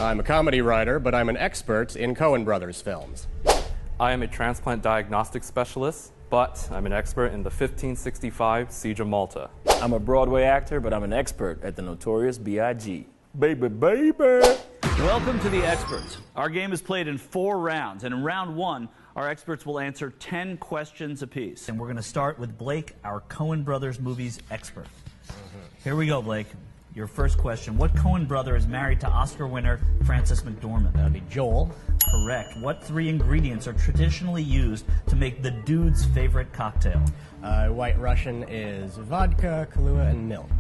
I'm a comedy writer, but I'm an expert in Coen brothers films. I am a transplant diagnostic specialist, but I'm an expert in the 1565 Siege of Malta. I'm a Broadway actor, but I'm an expert at the Notorious B.I.G. Baby, baby! Welcome to The Experts. Our game is played in 4 rounds, and in round 1, our experts will answer 10 questions apiece. And we're going to start with Blake, our Coen brothers movies expert. Here we go, Blake. Your first question. What Coen brother is married to Oscar winner Frances McDormand? That would be Joel. Correct. What 3 ingredients are traditionally used to make the dude's favorite cocktail? White Russian is vodka, Kahlua, and milk.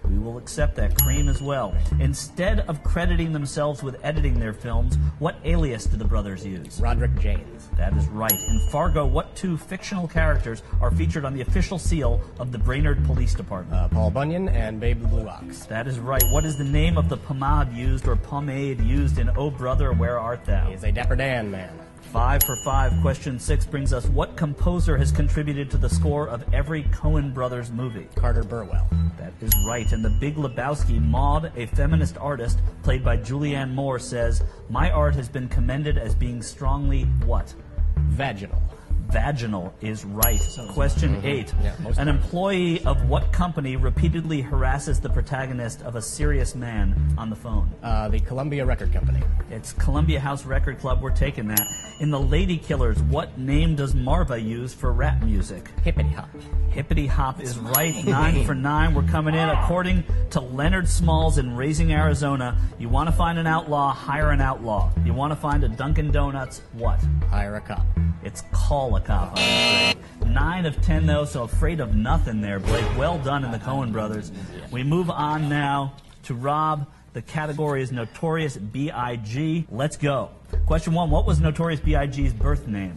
We will accept that. Cream as well. Instead of crediting themselves with editing their films, what alias do the brothers use? Roderick James. That is right. In Fargo, what 2 fictional characters are featured on the official seal of the Brainerd Police Department? Paul Bunyan and Babe the Blue Ox. That is right. What is the name of the pomade used in Oh Brother, Where Art Thou? He is a Dapper Dan man. 5 for 5. Question 6 brings us, what composer has contributed to the score of every Coen brothers movie? Carter Burwell. That is right. In The Big Lebowski, Maude, a feminist artist played by Julianne Moore, says, "My art has been commended as being strongly what?" Vaginal. Vaginal is right. Question 8. An employee of what company repeatedly harasses the protagonist of A Serious Man on the phone? The Columbia Record Company. It's Columbia House Record Club. We're taking that. In The Lady Killers, what name does Marva use for rap music? Hippity Hop. Hippity Hop is right. 9 for 9. We're coming in. According to Leonard Smalls in Raising Arizona, you want to find an outlaw, hire an outlaw. You want to find a Dunkin' Donuts, what? Hire a cop. It's call a cop, I'm afraid. 9 of 10, though, so afraid of nothing there, Blake. Well done in the Coen brothers. We move on now to Rob. The category is Notorious B.I.G. Let's go. Question 1. What was Notorious B.I.G.'s birth name?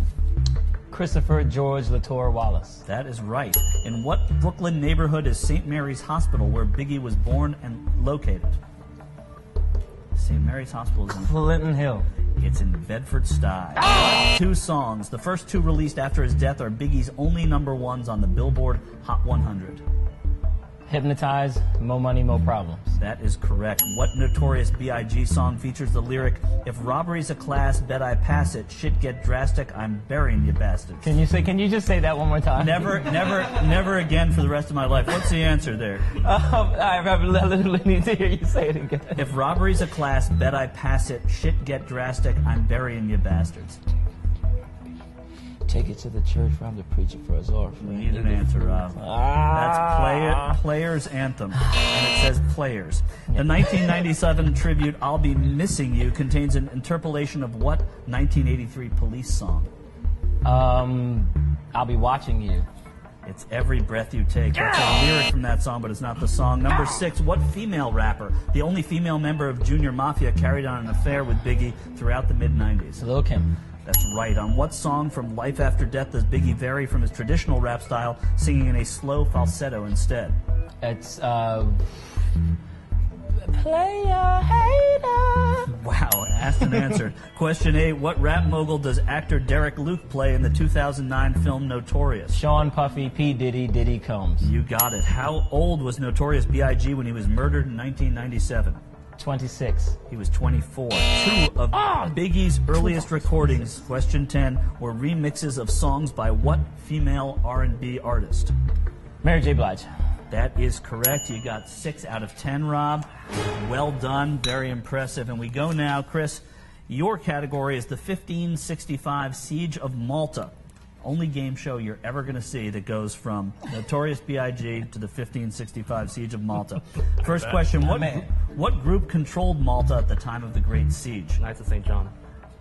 Christopher George Latour Wallace. That is right. In what Brooklyn neighborhood is St. Mary's Hospital, where Biggie was born and located? St. Mary's Hospital is in Clinton Hill. It's in Bedford-Stuy. 2 songs. The first 2 released after his death are Biggie's only #1s on the Billboard Hot 100. Hypnotize, Mo Money, Mo Problems. That is correct. What Notorious B.I.G. song features the lyric, "If robbery's a class, bet I pass it. Shit get drastic, I'm burying you bastards"? Can you just say that one more time? Never again for the rest of my life. What's the answer there? I literally need to hear you say it again. If robbery's a class, bet I pass it. Shit get drastic, I'm burying you bastards. Take it to the church where I'm the preacher for us all. We need an answer, Rob. That's Players Anthem, and it says Players. The 1997 tribute, I'll Be Missing You, contains an interpolation of what 1983 Police song? I'll Be Watching You. It's Every Breath You Take. That's a lyric from that song, but it's not the song. Number 6, what female rapper, the only female member of Junior Mafia, carried on an affair with Biggie throughout the mid-90s? Lil' Kim. That's right. On what song from Life After Death does Biggie vary from his traditional rap style, singing in a slow falsetto instead? It's, Player Hater. Wow, asked and answered. Question 8, what rap mogul does actor Derek Luke play in the 2009 film Notorious? Sean Puffy, P. Diddy Combs. You got it. How old was Notorious B.I.G. when he was murdered in 1997? 26. He was 24. 2 of Biggie's earliest recordings, question 10, were remixes of songs by what female R&B artist? Mary J. Blige. That is correct. You got 6 out of 10, Rob. Well done. Very impressive. And we go now, Chris. Your category is the 1565 Siege of Malta. Only game show you're ever going to see that goes from Notorious B.I.G. to the 1565 Siege of Malta. First question, what group controlled Malta at the time of the Great Siege? Knights of St. John.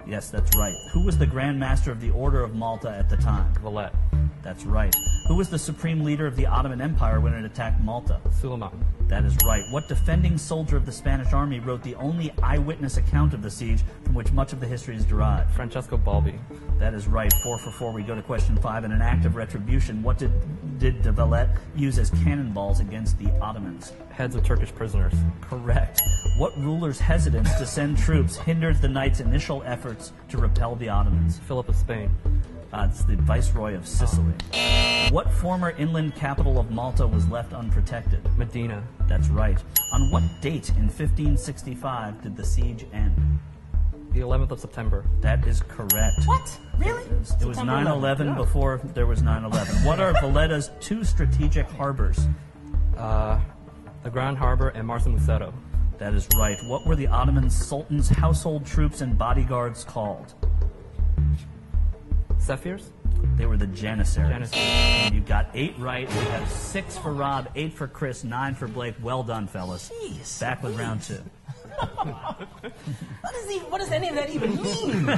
Yes, that's right. Who was the Grand Master of the Order of Malta at the time? Valette. That's right. Who was the supreme leader of the Ottoman Empire when it attacked Malta? Suleiman. That is right. What defending soldier of the Spanish army wrote the only eyewitness account of the siege from which much of the history is derived? Francesco Balbi. That is right. 4 for 4. We go to question 5. In an act of retribution, what did de Valette use as cannonballs against the Ottomans? Heads of Turkish prisoners. Correct. What ruler's hesitance to send troops hindered the Knights' initial efforts to repel the Ottomans? Philip of Spain. It's the Viceroy of Sicily. What former inland capital of Malta was left unprotected? Medina. That's right. On what date in 1565 did the siege end? The 11th of September. That is correct. What? Really? It was 9/11 before there was 9/11. What are Valletta's two strategic harbors? The Grand Harbor and Marsa Musetto. That is right. What were the Ottoman Sultan's household troops and bodyguards called? Zephyrs? They were the Janissaries. Janissaries. And you got 8 right. We have 6 for Rob, 8 for Chris, 9 for Blake. Well done, fellas. Jeez. Back with round 2. What does any of that even mean?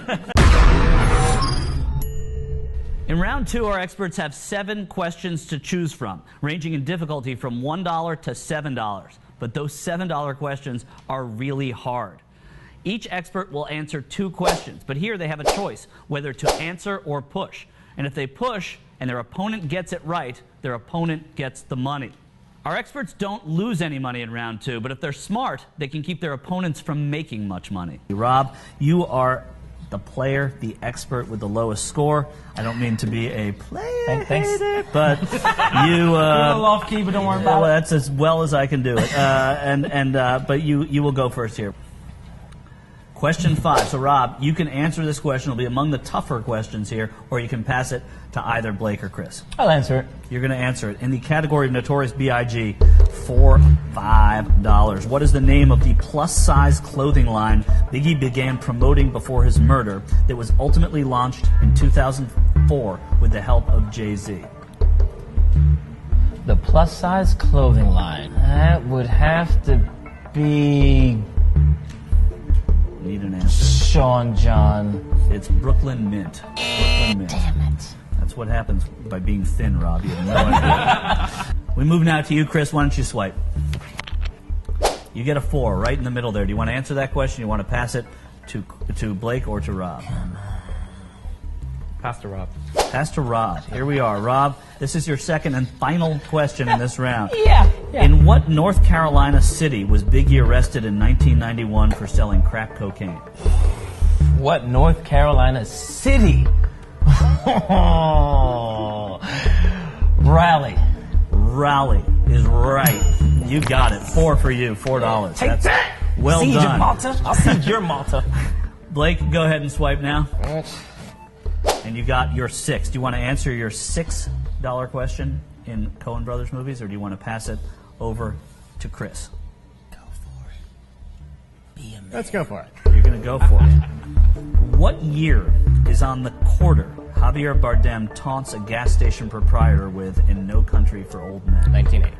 In round 2, our experts have 7 questions to choose from, ranging in difficulty from $1 to $7. But those $7 questions are really hard. Each expert will answer 2 questions, but here they have a choice whether to answer or push. And if they push and their opponent gets it right, their opponent gets the money. Our experts don't lose any money in round 2, but if they're smart, they can keep their opponents from making much money. Rob, you are the player, the expert with the lowest score. I don't mean to be a player Thanks. hater, but you... a little off key, but don't worry about it. That's as well as I can do it. But you will go first here. Question 5. So, Rob, you can answer this question. It'll be among the tougher questions here, or you can pass it to either Blake or Chris. I'll answer it. You're going to answer it. In the category of Notorious B.I.G., for $5. What is the name of the plus-size clothing line Biggie began promoting before his murder that was ultimately launched in 2004 with the help of Jay-Z? The plus-size clothing line. That would have to be Need an answer. Sean John. It's Brooklyn Mint. Brooklyn Mint. Damn it. That's what happens by being thin, Rob. You have no idea. We move now to you, Chris. Why don't you swipe? You get a 4 right in the middle there. Do you want to answer that question? You want to pass it to Blake or to Rob? Pass to Rob. Pass to Rob. Here we are. Rob, this is your second and final question in this round. Yeah. In what North Carolina city was Biggie arrested in 1991 for selling crack cocaine? What North Carolina city? Raleigh. Raleigh is right. You got it. 4 for you. $4. Take that! Well Siege done. of Malta. I'll siege your Malta. Blake, go ahead and swipe now. And you got your 6. Do you want to answer your $6 question in Coen Brothers movies, or do you want to pass it over to Chris? Go for it. Be a man. Let's go for it. You're going to go for it. What year is on the quarter Javier Bardem taunts a gas station proprietor with in No Country for Old Men? 1980.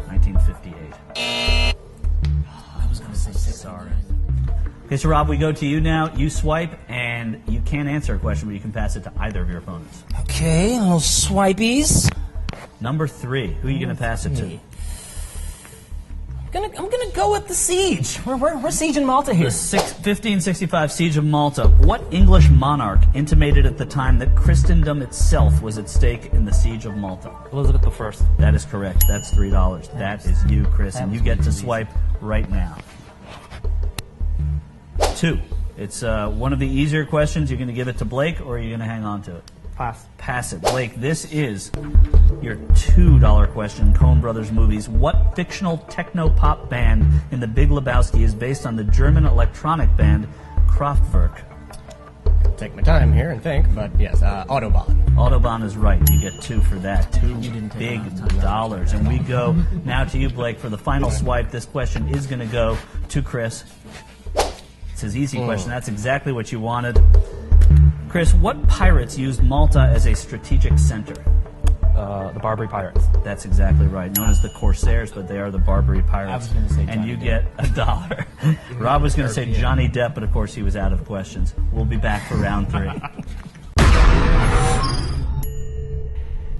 1958. I was going to say 6. Sorry. Okay, so Rob, we go to you now. You swipe, and you can't answer a question, but you can pass it to either of your opponents. Okay, little swipies. Number 3. Who are you going to pass it to? I'm gonna go with the siege. We're sieging Malta here. The 1565 Siege of Malta. What English monarch intimated at the time that Christendom itself was at stake in the Siege of Malta? Elizabeth I. That is correct. That's $3. That is you, Chris, and you get to swipe right now. 2. It's one of the easier questions. You're going to give it to Blake, or are you going to hang on to it? Pass. Pass it. Blake, this is your $2 question, Coen Brothers movies. What fictional techno-pop band in The Big Lebowski is based on the German electronic band Kraftwerk? Take my time here and think, but yes, Autobahn. Autobahn is right. You get 2 for that. $2 big dollars. And we go now to you, Blake, for the final swipe. This question is going to go to Chris. It's his easy question. That's exactly what you wanted. Chris, what pirates used Malta as a strategic center? The Barbary Pirates. That's exactly right. Known as the Corsairs, but they are the Barbary Pirates. I was gonna say and Johnny you Depp. get $1. Rob was going to say Johnny Depp, but of course he was out of questions. We'll be back for round 3.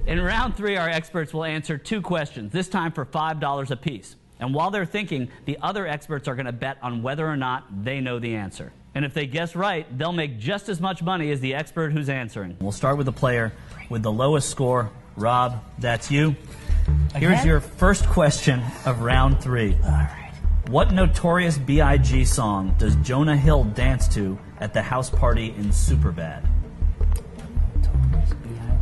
In round 3, our experts will answer 2 questions, this time for $5 apiece. And while they're thinking, the other experts are going to bet on whether or not they know the answer. And if they guess right, they'll make just as much money as the expert who's answering. We'll start with the player with the lowest score. Rob, that's you. Here's Again? your first question of round 3. All right. What Notorious B.I.G. song does Jonah Hill dance to at the house party in Superbad?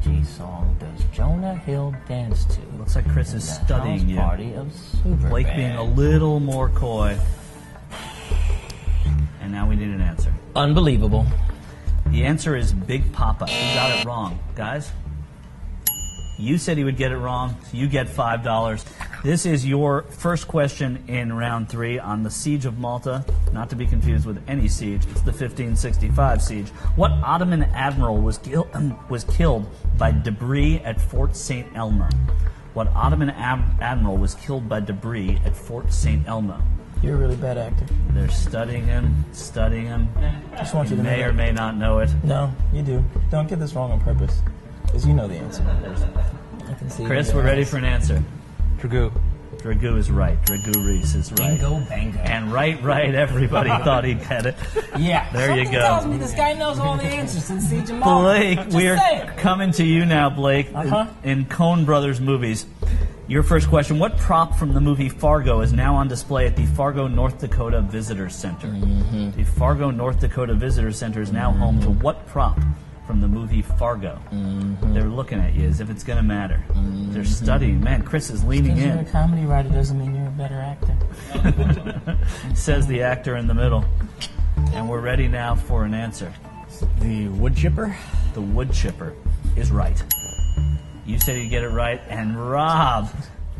B.I.G. song does Jonah Hill dance to? Looks like Chris is studying you. Party of superfans. Blake being a little more coy. And now we need an answer. Unbelievable. The answer is Big Papa. Who got it wrong? Guys? You said he would get it wrong, so you get $5. This is your first question in round 3 on the Siege of Malta, not to be confused with any siege. It's the 1565 siege. What Ottoman admiral was killed by debris at Fort St. Elmo? What Ottoman admiral was killed by debris at Fort St. Elmo? You're a really bad actor. They're studying him, studying him. Just want you to may or may not know it. No, you do. Don't get this wrong on purpose, because you know the answer. I can see Chris, we're ready for an answer. Dragoo. Dragoo is right. Dragoo Reese is right. Bingo, bango. And right, everybody thought he'd get it. Yeah. There you Something go. tells me this guy knows all the answers to the Siege of Malta. Blake, Just we're saying. coming to you now, Blake, in Coen Brothers movies. Your first question, what prop from the movie Fargo is now on display at the Fargo, North Dakota Visitor Center? The Fargo, North Dakota Visitor Center is now home to what prop from the movie Fargo? They're looking at you as if it's going to matter. They're studying. Man, Chris is leaning Because you're in, a comedy writer doesn't mean you're a better actor. says the actor in the middle. And we're ready now for an answer. The wood chipper? The wood chipper is right. You said he'd get it right, and Rob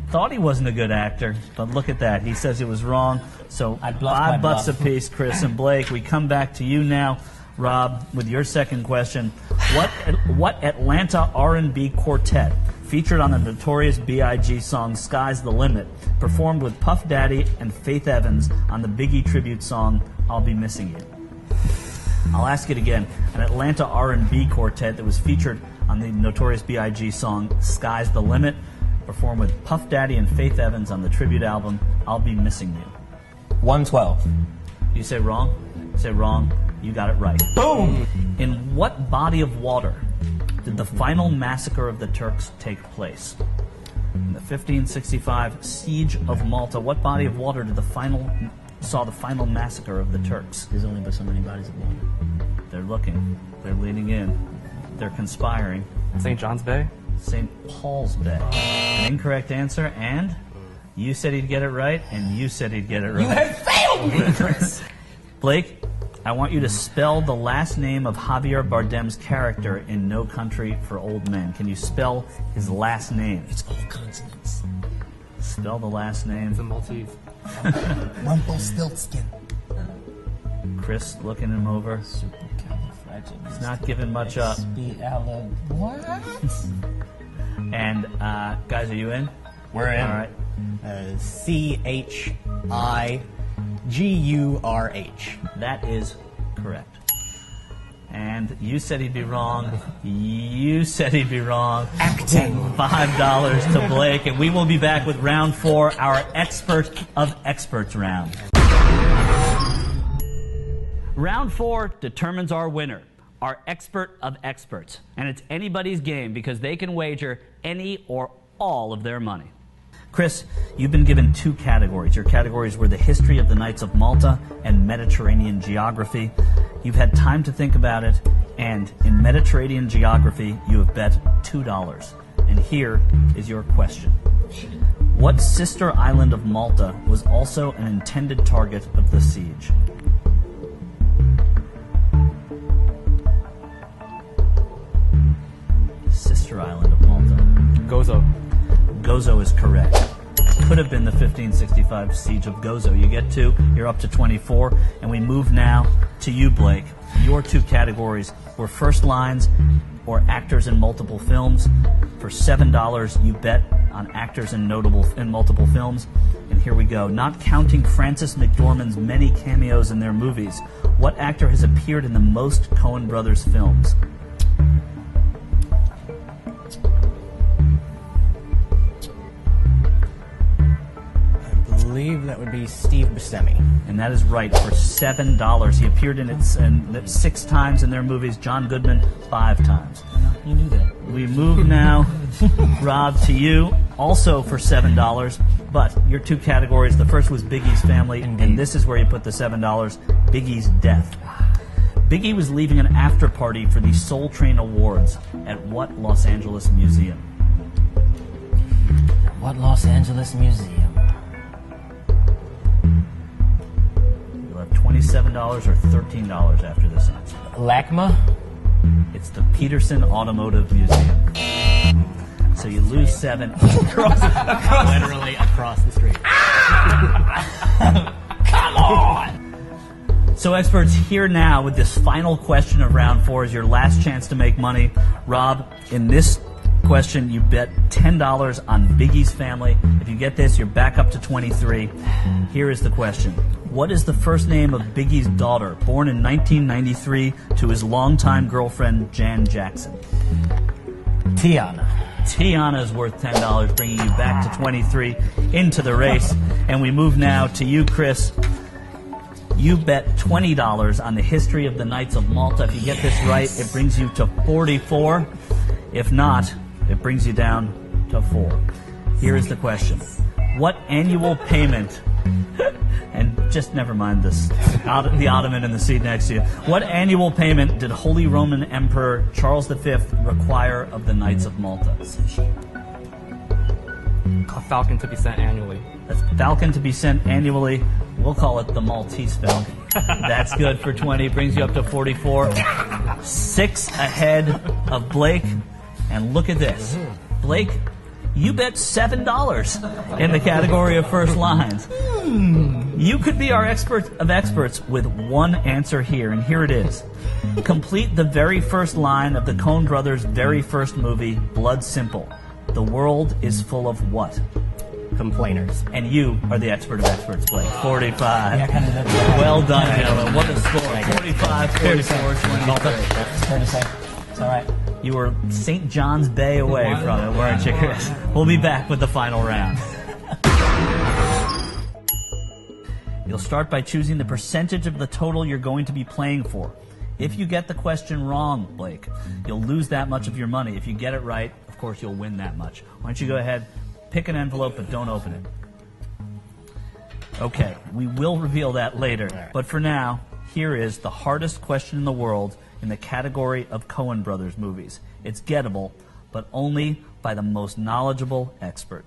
thought he wasn't a good actor, but look at that. He says he was wrong. So I bluffed my $5 bluff. apiece, Chris and Blake. We come back to you now, Rob, with your second question. What Atlanta R&B quartet featured on the Notorious B.I.G. song Sky's the Limit, performed with Puff Daddy and Faith Evans on the Biggie tribute song I'll Be Missing You? I'll ask it again. An Atlanta R&B quartet that was featured on the Notorious B.I.G. song Sky's the Limit, performed with Puff Daddy and Faith Evans on the tribute album I'll Be Missing You. 112. You say wrong? You say wrong. You got it right. Boom! In what body of water did the final massacre of the Turks take place? In the 1565 Siege of Malta, what body of water did saw the final massacre of the Turks? There's only but so many bodies of water. They're looking. They're leaning in. They're conspiring. St. John's Bay. St. Paul's Bay. An incorrect answer, and you said he'd get it right, and you said he'd get it right. You have failed me, Chris! Blake, I want you to spell the last name of Javier Bardem's character in No Country for Old Men. Can you spell his last name? It's all consonants. Spell the last name. It's in Maltese. Rumpelstiltskin. Chris looking him over. He's not giving much up. What? And guys, are you in? We're in. All right. CHIGURH. That is correct. And you said he'd be wrong. You said he'd be wrong. Acting. $5 to Blake, and we will be back with round 4, our Expert of Experts round. Round 4 determines our winner, our Expert of Experts. And it's anybody's game because they can wager any or all of their money. Chris, you've been given 2 categories. Your categories were the history of the Knights of Malta and Mediterranean geography. You've had time to think about it, and in Mediterranean geography, you have bet $2. And here is your question. What sister island of Malta was also an intended target of the siege? Sister island of Malta. Gozo. Gozo is correct. Could have been the 1565 Siege of Gozo. You get 2, you're up to 24, and we move now to you, Blake. Your 2 categories were first lines or actors in multiple films. For $7, you bet on actors in multiple films. And here we go. Not counting Frances McDormand's many cameos in their movies, what actor has appeared in the most Coen Brothers films? I believe that would be Steve Buscemi. And that is right, for $7. He appeared in it 6 times in their movies, John Goodman 5 times. You knew that. We move now, Rob, to you, also for $7, but your 2 categories, the first was Biggie's family, and this is where you put the $7, Biggie's death. Biggie was leaving an after party for the Soul Train Awards at what Los Angeles museum? What Los Angeles museum? You'll have $27 or $13 after this answer. LACMA? It's the Peterson Automotive Museum. So you lose 7. Literally across the street. Come on! So experts, here now with this final question of round 4 is your last chance to make money. Rob, in this question, you bet $10 on Biggie's family. If you get this, you're back up to 23. Here is the question. What is the first name of Biggie's daughter, born in 1993 to his longtime girlfriend, Jan Jackson? Tiana. Tiana is worth $10, bringing you back to 23 into the race. And we move now to you, Chris. You bet $20 on the history of the Knights of Malta. If you get this right, it brings you to 44. If not, it brings you down to 4. Here is the question. What annual payment, and just never mind this, the Ottoman in the seat next to you, what annual payment did Holy Roman Emperor Charles V require of the Knights of Malta? A falcon to be sent annually. A falcon to be sent annually. We'll call it the Maltese falcon. That's good for 20. Brings you up to 44. 6 ahead of Blake. And look at this. Blake, you bet $7 in the category of first lines. You could be our expert of experts with one answer here, and here it is. Complete the very first line of the Coen brothers' very first movie, Blood Simple. The world is full of what? Complainers. And you are the expert of experts, Blake. 45. Yeah, I kind of did that. Well done, gentlemen. What a score. 45, 44, 23. It's fair to say. It's all right. You were St. John's Bay away from it, weren't you, Chris? We'll be back with the final round. You'll start by choosing the percentage of the total you're going to be playing for. If you get the question wrong, Blake, you'll lose that much of your money. If you get it right, of course, you'll win that much. Why don't you go ahead, pick an envelope, but don't open it. Okay, we will reveal that later. But for now, here is the hardest question in the world in the category of Coen Brothers movies. It's gettable, but only by the most knowledgeable expert.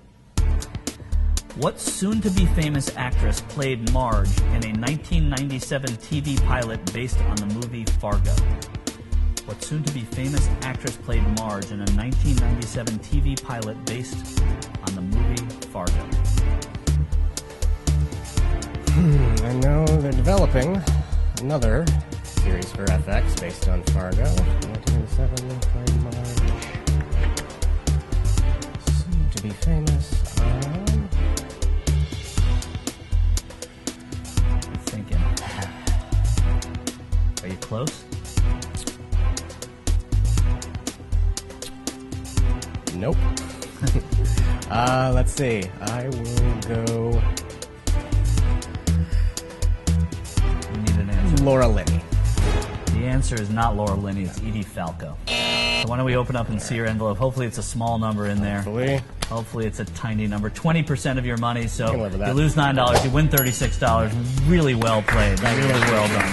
What soon-to-be famous actress played Marge in a 1997 TV pilot based on the movie Fargo? What soon-to-be famous actress played Marge in a 1997 TV pilot based on the movie Fargo? I know they're developing another series for FX based on Fargo. 1997 played Marge. Soon to be famous. I'm thinking. Are you close? Nope. Let's see. I will go We need an answer. Laura Linney. The answer is not Laura Linney, it's Edie Falco. So why don't we open up and see your envelope? Hopefully it's a small number in there. Hopefully it's a tiny number. 20% of your money, so can live with that. you lose $9, you win $36. Really well played. Really well done.